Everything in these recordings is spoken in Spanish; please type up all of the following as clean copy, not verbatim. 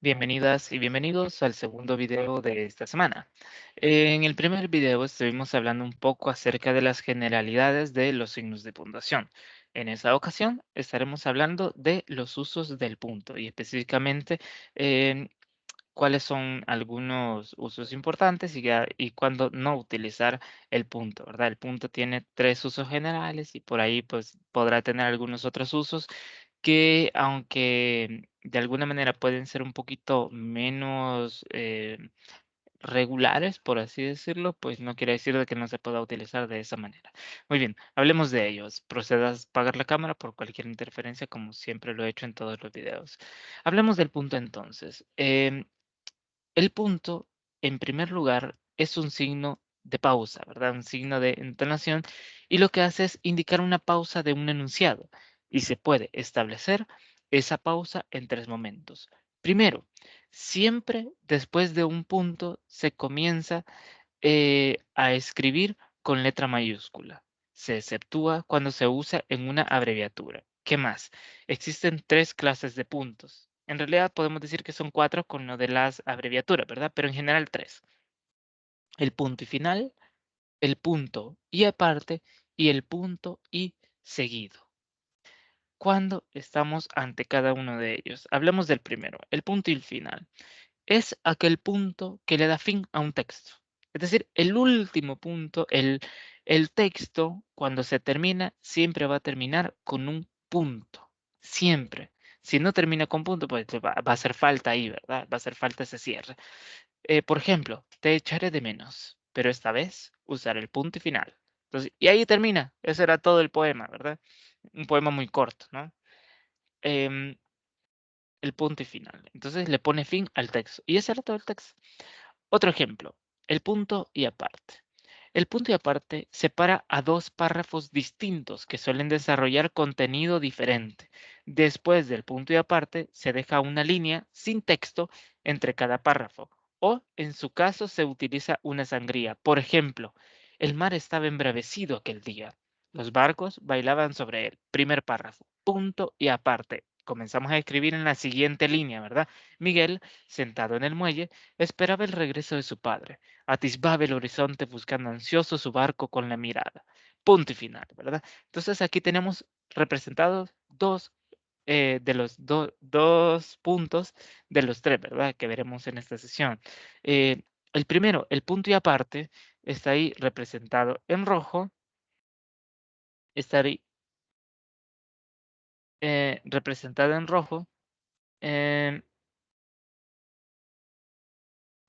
Bienvenidas y bienvenidos al segundo video de esta semana. En el primer video estuvimos hablando un poco acerca de las generalidades de los signos de puntuación. En esta ocasión estaremos hablando de los usos del punto y específicamente cuáles son algunos usos importantes y cuándo no utilizar el punto, ¿verdad? El punto tiene tres usos generales y por ahí pues podrá tener algunos otros usos que aunque de alguna manera pueden ser un poquito menos regulares, por así decirlo, pues no quiere decir de que no se pueda utilizar de esa manera. Muy bien, hablemos de ellos. Procedas a apagar la cámara por cualquier interferencia, como siempre lo he hecho en todos los videos. Hablemos del punto entonces. El punto, en primer lugar, es un signo de pausa, ¿verdad? Un signo de entonación y lo que hace es indicar una pausa de un enunciado y se puede establecer esa pausa en tres momentos. Primero, siempre después de un punto se comienza a escribir con letra mayúscula. Se exceptúa cuando se usa en una abreviatura. ¿Qué más? Existen tres clases de puntos. En realidad podemos decir que son cuatro con lo de las abreviaturas, ¿verdad? Pero en general tres. El punto y final, el punto y aparte y el punto y seguido. ¿Cuándo estamos ante cada uno de ellos? Hablemos del primero, el punto y el final. Es aquel punto que le da fin a un texto. Es decir, el último punto, el texto, cuando se termina, siempre va a terminar con un punto. Siempre. Si no termina con punto, pues va a hacer falta ahí, ¿verdad? Va a hacer falta ese cierre. Por ejemplo, te echaré de menos, pero esta vez usaré el punto y final. Entonces, y ahí termina. Ese era todo el poema, ¿verdad? Un poema muy corto, ¿no? Em, el punto y final. Entonces le pone fin al texto. Y ese era todo el texto. Otro ejemplo, el punto y aparte. El punto y aparte separa a dos párrafos distintos que suelen desarrollar contenido diferente. Después del punto y aparte se deja una línea sin texto entre cada párrafo. O, en su caso, se utiliza una sangría. Por ejemplo, el mar estaba embravecido aquel día. Los barcos bailaban sobre él. Primer párrafo. Punto y aparte. Comenzamos a escribir en la siguiente línea, ¿verdad? Miguel, sentado en el muelle, esperaba el regreso de su padre. Atisbaba el horizonte buscando ansioso su barco con la mirada. Punto y final, ¿verdad? Entonces aquí tenemos representados dos de los dos puntos de los tres, ¿verdad? Que veremos en esta sesión. El primero, el punto y aparte, está ahí representado en rojo. Está ahí representado en rojo. em,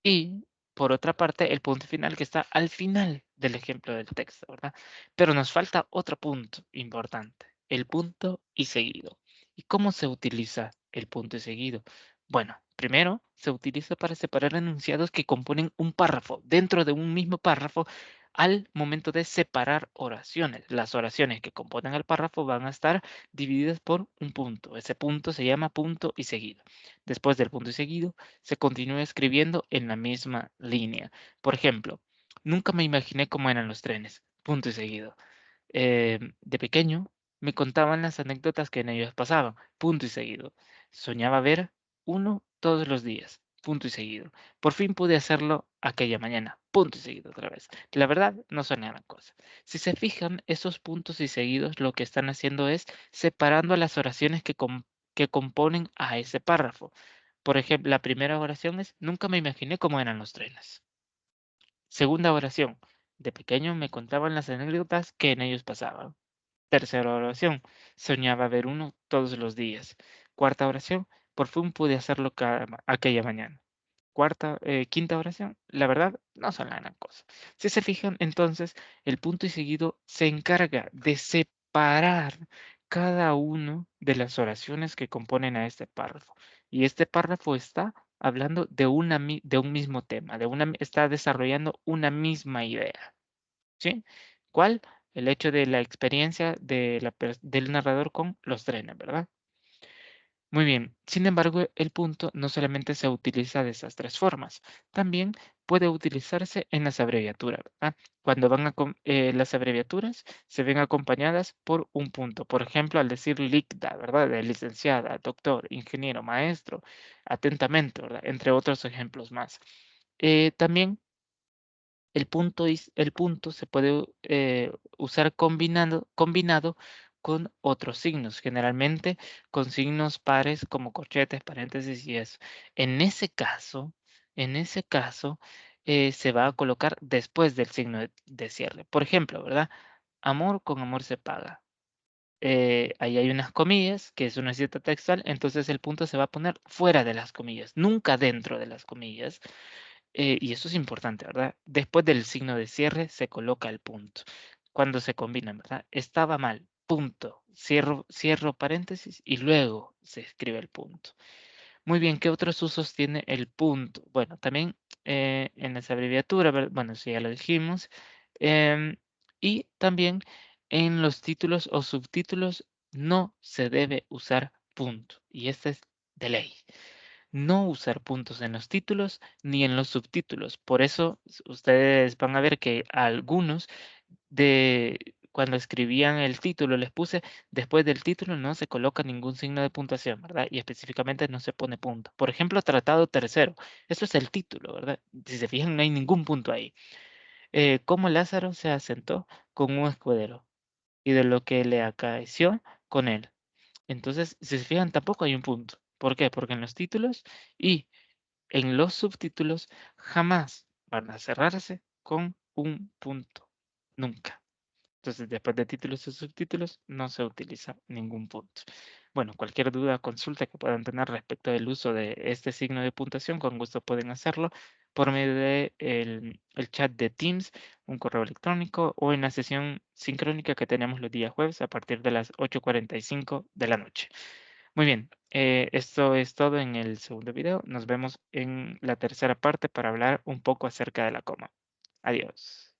Y, por otra parte, el punto final que está al final del ejemplo del texto, ¿verdad? Pero nos falta otro punto importante, el punto y seguido. ¿Y cómo se utiliza el punto y seguido? Bueno, primero se utiliza para separar enunciados que componen un párrafo. Dentro de un mismo párrafo, al momento de separar oraciones. Las oraciones que componen el párrafo van a estar divididas por un punto. Ese punto se llama punto y seguido. Después del punto y seguido, se continúa escribiendo en la misma línea. Por ejemplo, nunca me imaginé cómo eran los trenes, punto y seguido. De pequeño me contaban las anécdotas que en ellos pasaban, punto y seguido. Soñaba ver uno todos los días, punto y seguido. Por fin pude hacerlo aquella mañana, punto y seguido otra vez. La verdad, no son gran cosa. Si se fijan, esos puntos y seguidos lo que están haciendo es separando las oraciones que componen a ese párrafo. Por ejemplo, la primera oración es, nunca me imaginé cómo eran los trenes. Segunda oración, de pequeño me contaban las anécdotas que en ellos pasaban. Tercera oración, soñaba ver uno todos los días. Cuarta oración, por fin pude hacerlo aquella mañana. Quinta oración, la verdad, no son la gran cosa. Si se fijan, entonces, el punto y seguido se encarga de separar cada uno de las oraciones que componen a este párrafo. Y este párrafo está hablando de, de un mismo tema, está desarrollando una misma idea. ¿Sí? ¿Cuál? El hecho de la experiencia del narrador con los trenes, ¿verdad? Muy bien. Sin embargo, el punto no solamente se utiliza de esas tres formas, también puede utilizarse en las abreviaturas, ¿verdad? Cuando las abreviaturas se ven acompañadas por un punto. Por ejemplo, al decir LICDA, ¿verdad? De licenciada, doctor, ingeniero, maestro, atentamente, ¿verdad? Entre otros ejemplos más. También el punto se puede usar combinado con otros signos, generalmente con signos pares como corchetes, paréntesis y eso. En ese caso, en ese caso, se va a colocar después del signo de cierre. Por ejemplo, ¿verdad? Amor con amor se paga. Ahí hay unas comillas, que es una cita textual, entonces el punto se va a poner fuera de las comillas, nunca dentro de las comillas. Y eso es importante, ¿verdad? Después del signo de cierre se coloca el punto. Cuando se combinan, ¿verdad? Estaba mal, punto. Cierro paréntesis y luego se escribe el punto. Muy bien, ¿qué otros usos tiene el punto? Bueno, también en las abreviaturas, bueno, eso ya lo dijimos. em, y también en los títulos o subtítulos no se debe usar punto. Y esta es de ley. No usar puntos en los títulos ni en los subtítulos. Por eso ustedes van a ver que a algunos cuando escribían el título les puse después del título no se coloca ningún signo de puntuación, ¿verdad? Y específicamente no se pone punto. Por ejemplo, tratado tercero. Eso es el título, ¿verdad? Si se fijan, no hay ningún punto ahí. Cómo Lázaro se asentó con un escudero y de lo que le acaeció con él. Entonces, si se fijan, tampoco hay un punto. ¿Por qué? Porque en los títulos y en los subtítulos jamás van a cerrarse con un punto. Nunca. Entonces, después de títulos y subtítulos, no se utiliza ningún punto. Bueno, cualquier duda o consulta que puedan tener respecto del uso de este signo de puntuación, con gusto pueden hacerlo por medio de el chat de Teams, un correo electrónico o en la sesión sincrónica que tenemos los días jueves a partir de las 8:45 de la noche. Muy bien, esto es todo en el segundo video. Nos vemos en la tercera parte para hablar un poco acerca de la coma. Adiós.